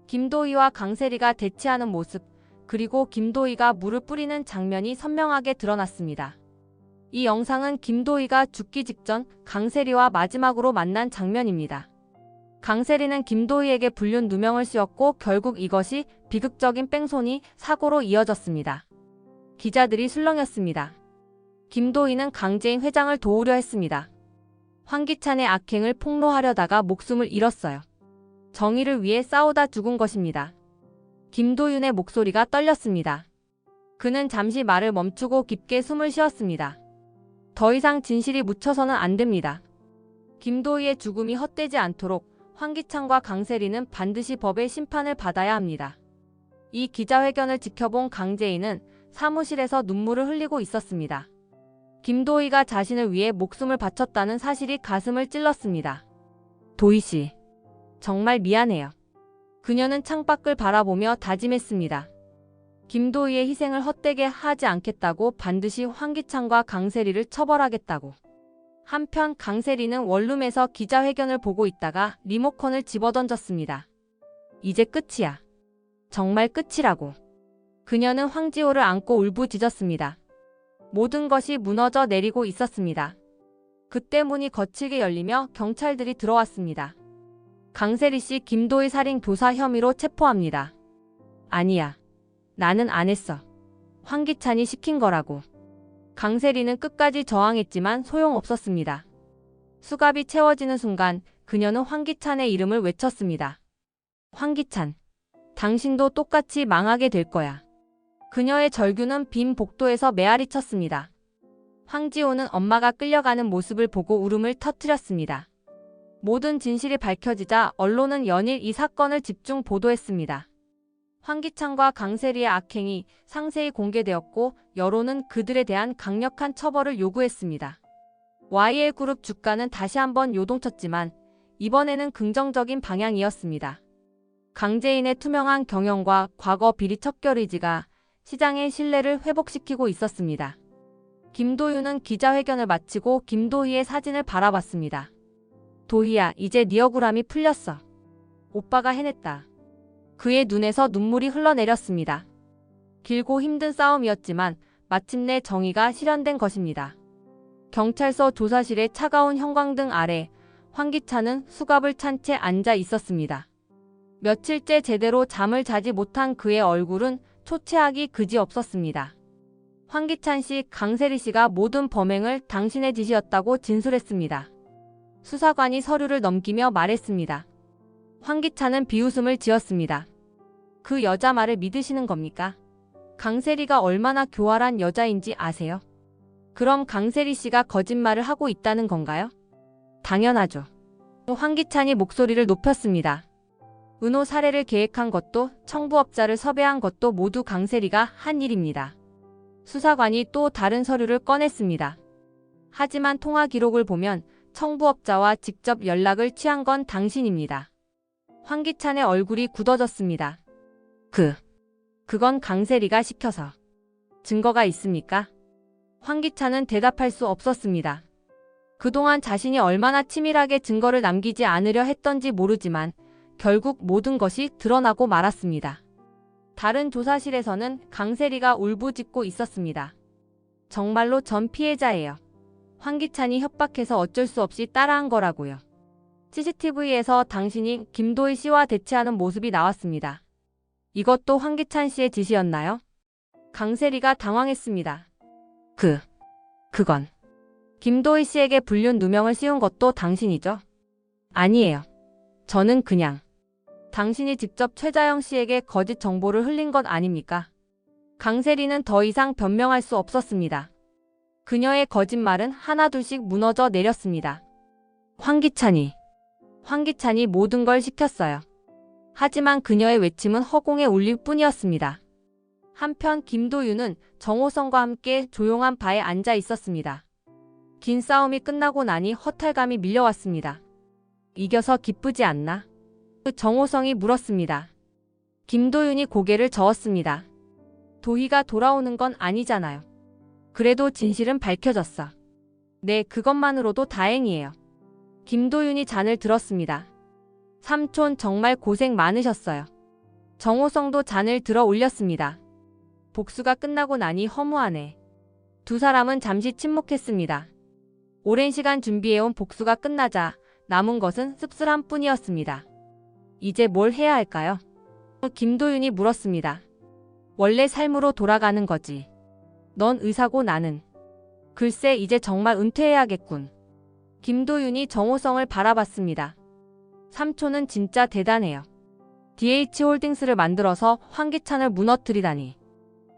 김도희와 강세리가 대치하는 모습, 그리고 김도희가 물을 뿌리는 장면이 선명하게 드러났습니다. 이 영상은 김도희가 죽기 직전 강세리와 마지막으로 만난 장면입니다. 강세리는 김도희에게 불륜 누명을 씌웠고 결국 이것이 비극적인 뺑소니 사고로 이어졌습니다. 기자들이 술렁였습니다. 김도희는 강재인 회장을 도우려 했습니다. 황기찬의 악행을 폭로하려다가 목숨을 잃었어요. 정의를 위해 싸우다 죽은 것입니다. 김도윤의 목소리가 떨렸습니다. 그는 잠시 말을 멈추고 깊게 숨을 쉬었습니다. 더 이상 진실이 묻혀서는 안 됩니다. 김도희의 죽음이 헛되지 않도록 황기찬과 강세리는 반드시 법의 심판을 받아야 합니다. 이 기자회견을 지켜본 강재인은 사무실에서 눈물을 흘리고 있었습니다. 김도희가 자신을 위해 목숨을 바쳤다는 사실이 가슴을 찔렀습니다. 도희 씨, 정말 미안해요. 그녀는 창밖을 바라보며 다짐했습니다. 김도희의 희생을 헛되게 하지 않겠다고, 반드시 황기찬과 강세리를 처벌하겠다고. 한편 강세리는 원룸에서 기자회견을 보고 있다가 리모컨을 집어던졌습니다. 이제 끝이야. 정말 끝이라고. 그녀는 황지호를 안고 울부짖었습니다. 모든 것이 무너져 내리고 있었습니다. 그때 문이 거칠게 열리며 경찰들이 들어왔습니다. 강세리 씨 김도희 살인 교사 혐의로 체포합니다. 아니야. 나는 안 했어. 황기찬이 시킨 거라고. 강세리는 끝까지 저항했지만 소용없었습니다. 수갑이 채워지는 순간 그녀는 황기찬의 이름을 외쳤습니다. 황기찬, 당신도 똑같이 망하게 될 거야. 그녀의 절규는 빈 복도에서 메아리 쳤습니다. 황지호는 엄마가 끌려가는 모습을 보고 울음을 터뜨렸습니다. 모든 진실이 밝혀지자 언론은 연일 이 사건을 집중 보도했습니다. 황기찬과 강세리의 악행이 상세히 공개되었고 여론은 그들에 대한 강력한 처벌을 요구했습니다. YL그룹 주가는 다시 한번 요동쳤지만 이번에는 긍정적인 방향이었습니다. 강재인의 투명한 경영과 과거 비리 척결 의지가 시장의 신뢰를 회복시키고 있었습니다. 김도윤은 기자회견을 마치고 김도희의 사진을 바라봤습니다. 도희야, 이제 네 억울함이 풀렸어. 오빠가 해냈다. 그의 눈에서 눈물이 흘러내렸습니다. 길고 힘든 싸움이었지만 마침내 정의가 실현된 것입니다. 경찰서 조사실의 차가운 형광등 아래 황기찬은 수갑을 찬 채 앉아 있었습니다. 며칠째 제대로 잠을 자지 못한 그의 얼굴은 초췌하기 그지없었습니다. 황기찬 씨, 강세리 씨가 모든 범행을 당신의 짓이었다고 진술했습니다. 수사관이 서류를 넘기며 말했습니다. 황기찬은 비웃음을 지었습니다. 그 여자 말을 믿으시는 겁니까? 강세리가 얼마나 교활한 여자인지 아세요? 그럼 강세리 씨가 거짓말을 하고 있다는 건가요? 당연하죠. 황기찬이 목소리를 높였습니다. 은호 살해를 계획한 것도 청부업자를 섭외한 것도 모두 강세리가 한 일입니다. 수사관이 또 다른 서류를 꺼냈습니다. 하지만 통화 기록을 보면 청부업자와 직접 연락을 취한 건 당신입니다. 황기찬의 얼굴이 굳어졌습니다. 그건 강세리가 시켜서. 증거가 있습니까? 황기찬은 대답할 수 없었습니다. 그동안 자신이 얼마나 치밀하게 증거를 남기지 않으려 했던지 모르지만 결국 모든 것이 드러나고 말았습니다. 다른 조사실에서는 강세리가 울부짖고 있었습니다. 정말로 전 피해자예요. 황기찬이 협박해서 어쩔 수 없이 따라한 거라고요. CCTV에서 당신이 김도희 씨와 대치하는 모습이 나왔습니다. 이것도 황기찬 씨의 짓이었나요? 강세리가 당황했습니다. 그건. 김도희 씨에게 불륜 누명을 씌운 것도 당신이죠? 아니에요. 저는 그냥. 당신이 직접 최자영 씨에게 거짓 정보를 흘린 것 아닙니까? 강세리는 더 이상 변명할 수 없었습니다. 그녀의 거짓말은 하나둘씩 무너져 내렸습니다. 황기찬이 모든 걸 시켰어요. 하지만 그녀의 외침은 허공에 울릴 뿐이었습니다. 한편 김도윤은 정호성과 함께 조용한 바에 앉아 있었습니다. 긴 싸움이 끝나고 나니 허탈감이 밀려왔습니다. 이겨서 기쁘지 않나? 정호성이 물었습니다. 김도윤이 고개를 저었습니다. 도희가 돌아오는 건 아니잖아요. 그래도 진실은 밝혀졌어. 네, 그것만으로도 다행이에요. 김도윤이 잔을 들었습니다. 삼촌 정말 고생 많으셨어요. 정호성도 잔을 들어 올렸습니다. 복수가 끝나고 나니 허무하네. 두 사람은 잠시 침묵했습니다. 오랜 시간 준비해온 복수가 끝나자 남은 것은 씁쓸함 뿐이었습니다. 이제 뭘 해야 할까요? 김도윤이 물었습니다. 원래 삶으로 돌아가는 거지. 넌 의사고 나는. 글쎄 이제 정말 은퇴해야겠군. 김도윤이 정호성을 바라봤습니다. 삼촌은 진짜 대단해요. DH홀딩스를 만들어서 황기찬을 무너뜨리다니.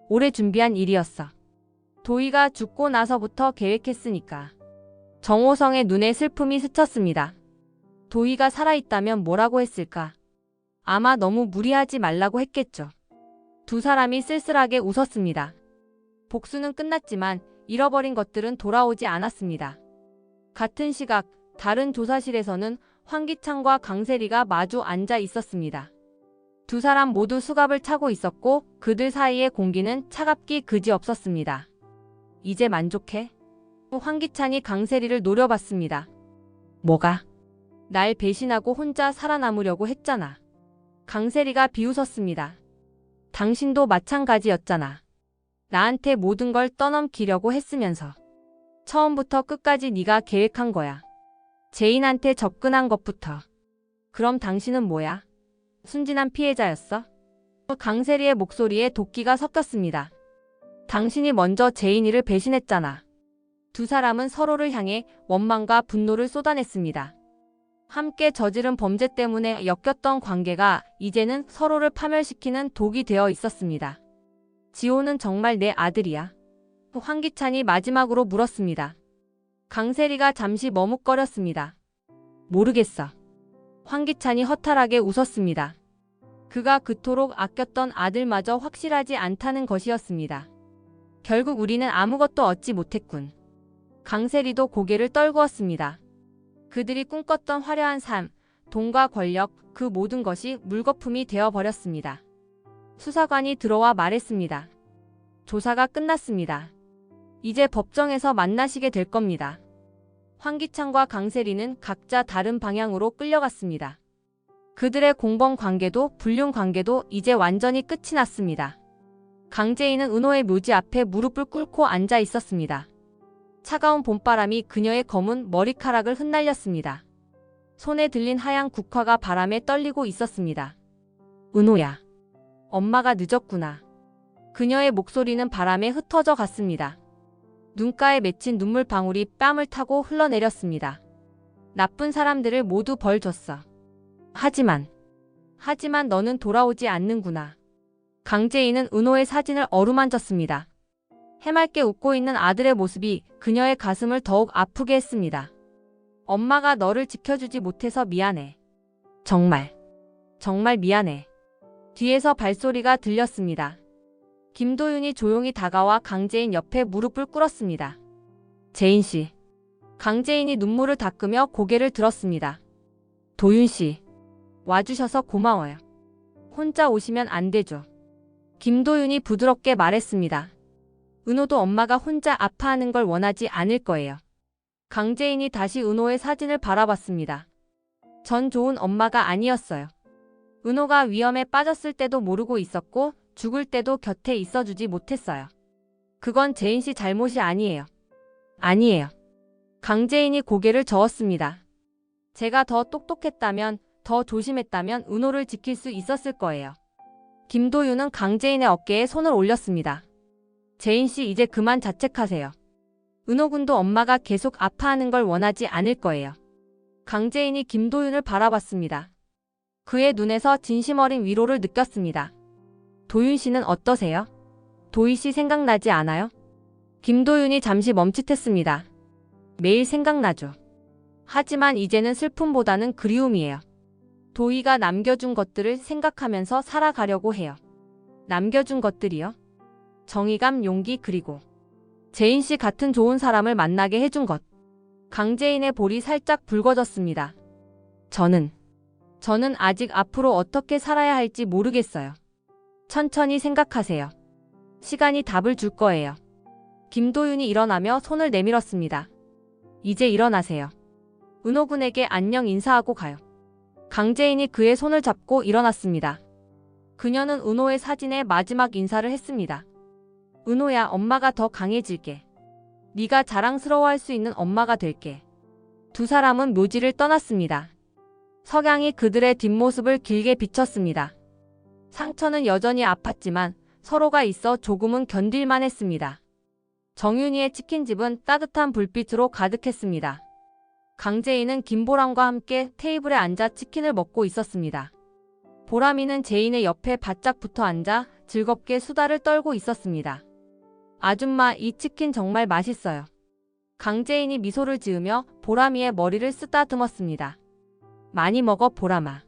오래 준비한 일이었어. 도희가 죽고 나서부터 계획했으니까. 정호성의 눈에 슬픔이 스쳤습니다. 도희가 살아있다면 뭐라고 했을까? 아마 너무 무리하지 말라고 했겠죠. 두 사람이 쓸쓸하게 웃었습니다. 복수는 끝났지만 잃어버린 것들은 돌아오지 않았습니다. 같은 시각, 다른 조사실에서는 황기찬과 강세리가 마주 앉아 있었습니다. 두 사람 모두 수갑을 차고 있었고 그들 사이의 공기는 차갑기 그지없었습니다. 이제 만족해? 황기찬이 강세리를 노려봤습니다. 뭐가? 날 배신하고 혼자 살아남으려고 했잖아. 강세리가 비웃었습니다. 당신도 마찬가지였잖아. 나한테 모든 걸 떠넘기려고 했으면서. 처음부터 끝까지 네가 계획한 거야. 제인한테 접근한 것부터. 그럼 당신은 뭐야? 순진한 피해자였어? 강세리의 목소리에 도끼가 섞였습니다. 당신이 먼저 제인이를 배신했잖아. 두 사람은 서로를 향해 원망과 분노를 쏟아냈습니다. 함께 저지른 범죄 때문에 엮였던 관계가 이제는 서로를 파멸시키는 독이 되어 있었습니다. 지호는 정말 내 아들이야? 황기찬이 마지막으로 물었습니다. 강세리가 잠시 머뭇거렸습니다. 모르겠어. 황기찬이 허탈하게 웃었습니다. 그가 그토록 아꼈던 아들마저 확실하지 않다는 것이었습니다. 결국 우리는 아무것도 얻지 못했군. 강세리도 고개를 떨구었습니다. 그들이 꿈꿨던 화려한 삶, 돈과 권력, 그 모든 것이 물거품이 되어버렸습니다. 수사관이 들어와 말했습니다. 조사가 끝났습니다. 이제 법정에서 만나시게 될 겁니다. 황기찬과 강세리는 각자 다른 방향으로 끌려갔습니다. 그들의 공범 관계도 불륜 관계도 이제 완전히 끝이 났습니다. 강재인은 은호의 묘지 앞에 무릎을 꿇고 앉아 있었습니다. 차가운 봄바람이 그녀의 검은 머리카락을 흩날렸습니다. 손에 들린 하얀 국화가 바람에 떨리고 있었습니다. 은호야. 엄마가 늦었구나. 그녀의 목소리는 바람에 흩어져 갔습니다. 눈가에 맺힌 눈물방울이 뺨을 타고 흘러내렸습니다. 나쁜 사람들을 모두 벌 줬어. 하지만 너는 돌아오지 않는구나. 강재인은 은호의 사진을 어루만졌습니다. 해맑게 웃고 있는 아들의 모습이 그녀의 가슴을 더욱 아프게 했습니다. 엄마가 너를 지켜주지 못해서 미안해. 정말 미안해. 뒤에서 발소리가 들렸습니다. 김도윤이 조용히 다가와 강재인 옆에 무릎을 꿇었습니다. 재인씨. 강재인이 눈물을 닦으며 고개를 들었습니다. 도윤씨. 와주셔서 고마워요. 혼자 오시면 안 되죠. 김도윤이 부드럽게 말했습니다. 은호도 엄마가 혼자 아파하는 걸 원하지 않을 거예요. 강재인이 다시 은호의 사진을 바라봤습니다. 전 좋은 엄마가 아니었어요. 은호가 위험에 빠졌을 때도 모르고 있었고 죽을 때도 곁에 있어주지 못했어요. 그건 재인씨 잘못이 아니에요. 아니에요. 강재인이 고개를 저었습니다. 제가 더 똑똑했다면, 더 조심했다면 은호를 지킬 수 있었을 거예요. 김도윤은 강재인의 어깨에 손을 올렸습니다. 재인씨 이제 그만 자책하세요. 은호군도 엄마가 계속 아파하는 걸 원하지 않을 거예요. 강재인이 김도윤을 바라봤습니다. 그의 눈에서 진심 어린 위로를 느꼈습니다. 도윤 씨는 어떠세요? 도희 씨 생각나지 않아요? 김도윤이 잠시 멈칫했습니다. 매일 생각나죠. 하지만 이제는 슬픔보다는 그리움이에요. 도희가 남겨준 것들을 생각하면서 살아가려고 해요. 남겨준 것들이요? 정의감, 용기 그리고 재인 씨 같은 좋은 사람을 만나게 해준 것. 강재인의 볼이 살짝 붉어졌습니다. 저는 아직 앞으로 어떻게 살아야 할지 모르겠어요. 천천히 생각하세요. 시간이 답을 줄 거예요. 김도윤이 일어나며 손을 내밀었습니다. 이제 일어나세요. 은호 군에게 안녕 인사하고 가요. 강재인이 그의 손을 잡고 일어났습니다. 그녀는 은호의 사진에 마지막 인사를 했습니다. 은호야, 엄마가 더 강해질게. 네가 자랑스러워할 수 있는 엄마가 될게. 두 사람은 묘지를 떠났습니다. 석양이 그들의 뒷모습을 길게 비쳤습니다. 상처는 여전히 아팠지만 서로가 있어 조금은 견딜만 했습니다. 정윤이의 치킨집은 따뜻한 불빛으로 가득했습니다. 강재인은 김보람과 함께 테이블에 앉아 치킨을 먹고 있었습니다. 보람이는 제인의 옆에 바짝 붙어 앉아 즐겁게 수다를 떨고 있었습니다. 아줌마, 이 치킨 정말 맛있어요. 강재인이 미소를 지으며 보람이의 머리를 쓰다듬었습니다. 많이 먹어, 보람아.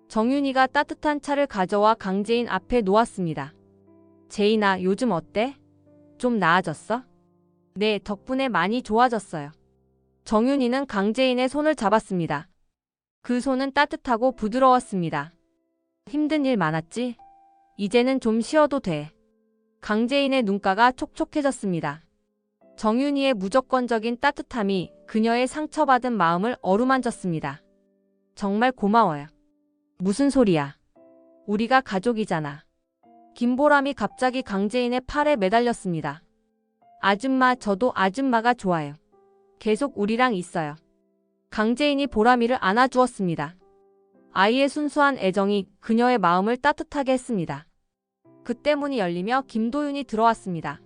정윤이가 따뜻한 차를 가져와 강재인 앞에 놓았습니다. 제인아, 요즘 어때? 좀 나아졌어? 네, 덕분에 많이 좋아졌어요. 정윤이는 강재인의 손을 잡았습니다. 그 손은 따뜻하고 부드러웠습니다. 힘든 일 많았지? 이제는 좀 쉬어도 돼. 강재인의 눈가가 촉촉해졌습니다. 정윤이의 무조건적인 따뜻함이 그녀의 상처받은 마음을 어루만졌습니다. 정말 고마워요. 무슨 소리야? 우리가 가족이잖아. 김보람이 갑자기 강재인의 팔에 매달렸습니다. 아줌마, 저도 아줌마가 좋아요. 계속 우리랑 있어요. 강재인이 보람이를 안아주었습니다. 아이의 순수한 애정이 그녀의 마음을 따뜻하게 했습니다. 그때 문이 열리며 김도윤이 들어왔습니다.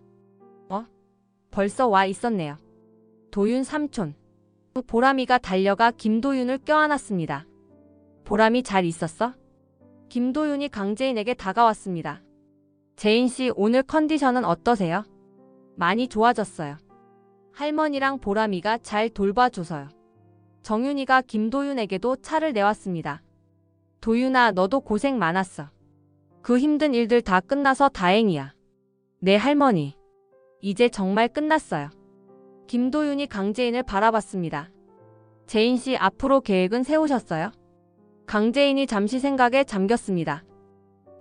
벌써 와 있었네요. 도윤 삼촌. 보람이가 달려가 김도윤을 껴안았습니다. 보람이 잘 있었어? 김도윤이 강재인에게 다가왔습니다. 재인씨, 오늘 컨디션은 어떠세요? 많이 좋아졌어요. 할머니랑 보람이가 잘 돌봐줘서요. 정윤이가 김도윤에게도 차를 내왔습니다. 도윤아, 너도 고생 많았어. 그 힘든 일들 다 끝나서 다행이야. 네, 할머니. 이제 정말 끝났어요. 김도윤이 강재인을 바라봤습니다. 재인씨, 앞으로 계획은 세우셨어요? 강재인이 잠시 생각에 잠겼습니다.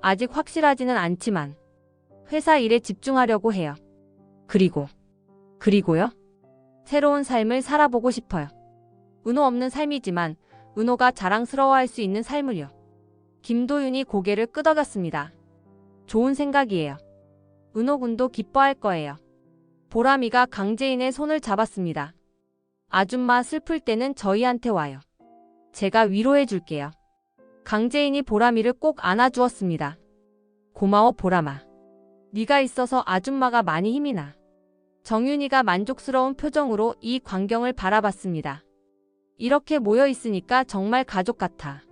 아직 확실하지는 않지만 회사 일에 집중하려고 해요. 그리고요? 새로운 삶을 살아보고 싶어요. 은호 없는 삶이지만 은호가 자랑스러워할 수 있는 삶을요. 김도윤이 고개를 끄덕였습니다. 좋은 생각이에요. 은호 군도 기뻐할 거예요. 보람이가 강재인의 손을 잡았습니다. 아줌마, 슬플 때는 저희한테 와요. 제가 위로해 줄게요. 강재인이 보람이를 꼭 안아주었습니다. 고마워, 보람아. 네가 있어서 아줌마가 많이 힘이 나. 정윤이가 만족스러운 표정으로 이 광경을 바라봤습니다. 이렇게 모여 있으니까 정말 가족 같아.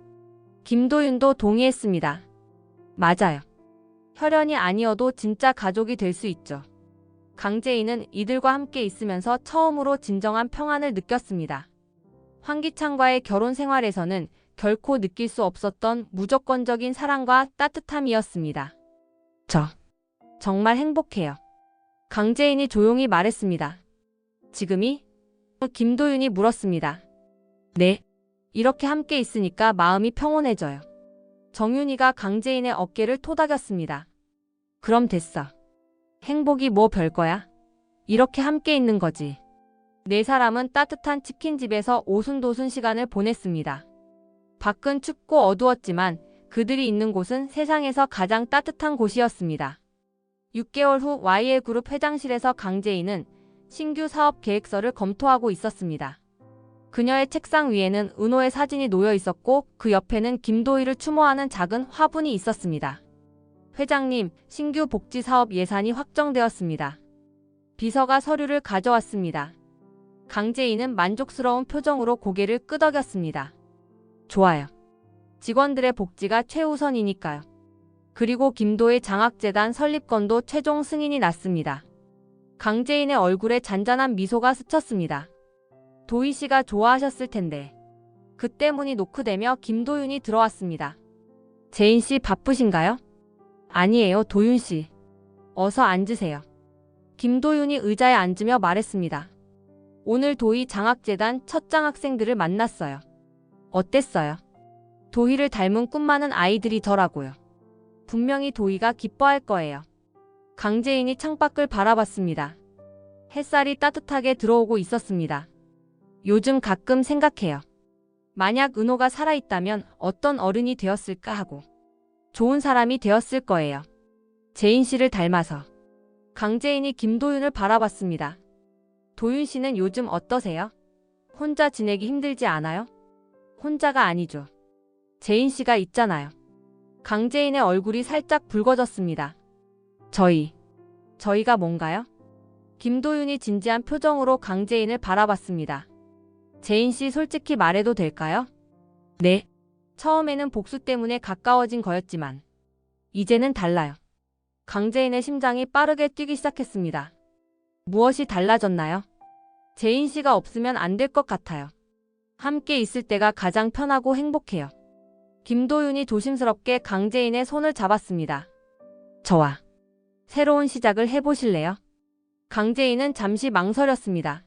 김도윤도 동의했습니다. 맞아요. 혈연이 아니어도 진짜 가족이 될 수 있죠. 강재인은 이들과 함께 있으면서 처음으로 진정한 평안을 느꼈습니다. 황기찬과의 결혼 생활에서는 결코 느낄 수 없었던 무조건적인 사랑과 따뜻함이었습니다. 정말 행복해요. 강재인이 조용히 말했습니다. 지금이? 김도윤이 물었습니다. 네. 이렇게 함께 있으니까 마음이 평온해져요. 정윤이가 강재인의 어깨를 토닥였습니다. 그럼 됐어. 행복이 뭐 별거야? 이렇게 함께 있는 거지. 네 사람은 따뜻한 치킨집에서 오순도순 시간을 보냈습니다. 밖은 춥고 어두웠지만 그들이 있는 곳은 세상에서 가장 따뜻한 곳이었습니다. 6개월 후 YL그룹 회장실에서 강재인은 신규 사업 계획서를 검토하고 있었습니다. 그녀의 책상 위에는 은호의 사진이 놓여 있었고 그 옆에는 김도희를 추모하는 작은 화분이 있었습니다. 회장님, 신규 복지 사업 예산이 확정되었습니다. 비서가 서류를 가져왔습니다. 강재인은 만족스러운 표정으로 고개를 끄덕였습니다. 좋아요. 직원들의 복지가 최우선이니까요. 그리고 김도희 장학재단 설립건도 최종 승인이 났습니다. 강재인의 얼굴에 잔잔한 미소가 스쳤습니다. 도희 씨가 좋아하셨을 텐데. 그때 문이 노크되며 김도윤이 들어왔습니다. 재인 씨 바쁘신가요? 아니에요, 도윤 씨. 어서 앉으세요. 김도윤이 의자에 앉으며 말했습니다. 오늘 도희 장학재단 첫 장학생들을 만났어요. 어땠어요? 도희를 닮은 꿈 많은 아이들이더라고요. 분명히 도희가 기뻐할 거예요. 강재인이 창밖을 바라봤습니다. 햇살이 따뜻하게 들어오고 있었습니다. 요즘 가끔 생각해요. 만약 은호가 살아있다면 어떤 어른이 되었을까 하고. 좋은 사람이 되었을 거예요. 재인 씨를 닮아서. 강재인이 김도윤을 바라봤습니다. 도윤 씨는 요즘 어떠세요? 혼자 지내기 힘들지 않아요? 혼자가 아니죠. 재인 씨가 있잖아요. 강재인의 얼굴이 살짝 붉어졌습니다. 저희가 뭔가요? 김도윤이 진지한 표정으로 강재인을 바라봤습니다. 재인 씨 솔직히 말해도 될까요? 네. 처음에는 복수 때문에 가까워진 거였지만 이제는 달라요. 강재인의 심장이 빠르게 뛰기 시작했습니다. 무엇이 달라졌나요? 재인 씨가 없으면 안 될 것 같아요. 함께 있을 때가 가장 편하고 행복해요. 김도윤이 조심스럽게 강재인의 손을 잡았습니다. 저와 새로운 시작을 해보실래요? 강재인은 잠시 망설였습니다.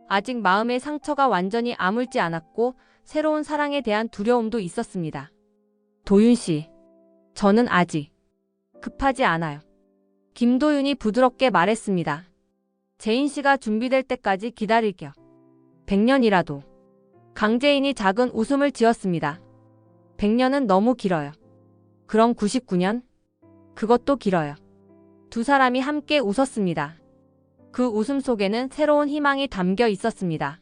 아직 마음의 상처가 완전히 아물지 않았고 새로운 사랑에 대한 두려움도 있었습니다. 도윤 씨, 저는 아직 급하지 않아요. 김도윤이 부드럽게 말했습니다. 재인 씨가 준비될 때까지 기다릴게요. 100년이라도. 강재인이 작은 웃음을 지었습니다. 100년은 너무 길어요. 그럼 99년? 그것도 길어요. 두 사람이 함께 웃었습니다. 그 웃음 속에는 새로운 희망이 담겨 있었습니다.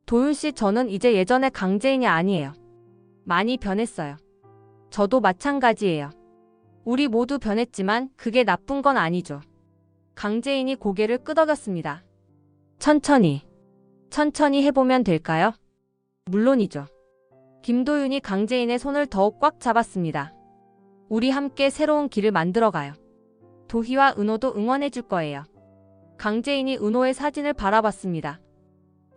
도윤 씨, 저는 이제 예전의 강재인이 아니에요. 많이 변했어요. 저도 마찬가지예요. 우리 모두 변했지만 그게 나쁜 건 아니죠. 강재인이 고개를 끄덕였습니다. 천천히 해보면 될까요? 물론이죠. 김도윤이 강재인의 손을 더욱 꽉 잡았습니다. 우리 함께 새로운 길을 만들어가요. 도희와 은호도 응원해줄 거예요. 강재인이 은호의 사진을 바라봤습니다.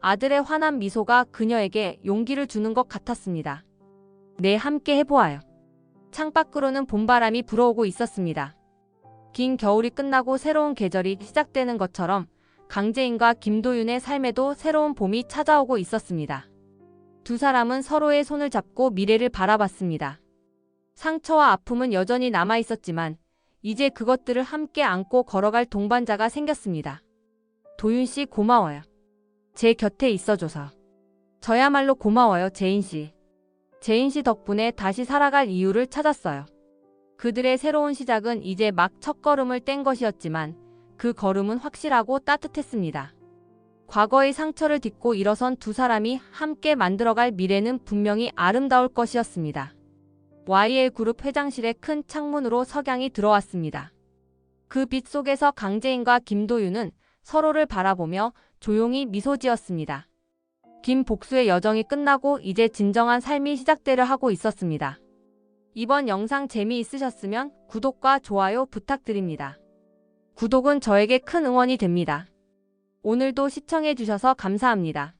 아들의 환한 미소가 그녀에게 용기를 주는 것 같았습니다. 네, 함께 해보아요. 창밖으로는 봄바람이 불어오고 있었습니다. 긴 겨울이 끝나고 새로운 계절이 시작되는 것처럼 강재인과 김도윤의 삶에도 새로운 봄이 찾아오고 있었습니다. 두 사람은 서로의 손을 잡고 미래를 바라봤습니다. 상처와 아픔은 여전히 남아있었지만 이제 그것들을 함께 안고 걸어갈 동반자가 생겼습니다. 도윤 씨, 고마워요. 제 곁에 있어줘서. 저야말로 고마워요, 재인 씨. 재인 씨 덕분에 다시 살아갈 이유를 찾았어요. 그들의 새로운 시작은 이제 막 첫걸음을 뗀 것이었지만 그 걸음은 확실하고 따뜻했습니다. 과거의 상처를 딛고 일어선 두 사람이 함께 만들어갈 미래는 분명히 아름다울 것이었습니다. YL그룹 회장실의 큰 창문으로 석양이 들어왔습니다. 그 빛 속에서 강재인과 김도윤은 서로를 바라보며 조용히 미소 지었습니다. 김복수의 여정이 끝나고 이제 진정한 삶이 시작되려 하고 있었습니다. 이번 영상 재미있으셨으면 구독과 좋아요 부탁드립니다. 구독은 저에게 큰 응원이 됩니다. 오늘도 시청해주셔서 감사합니다.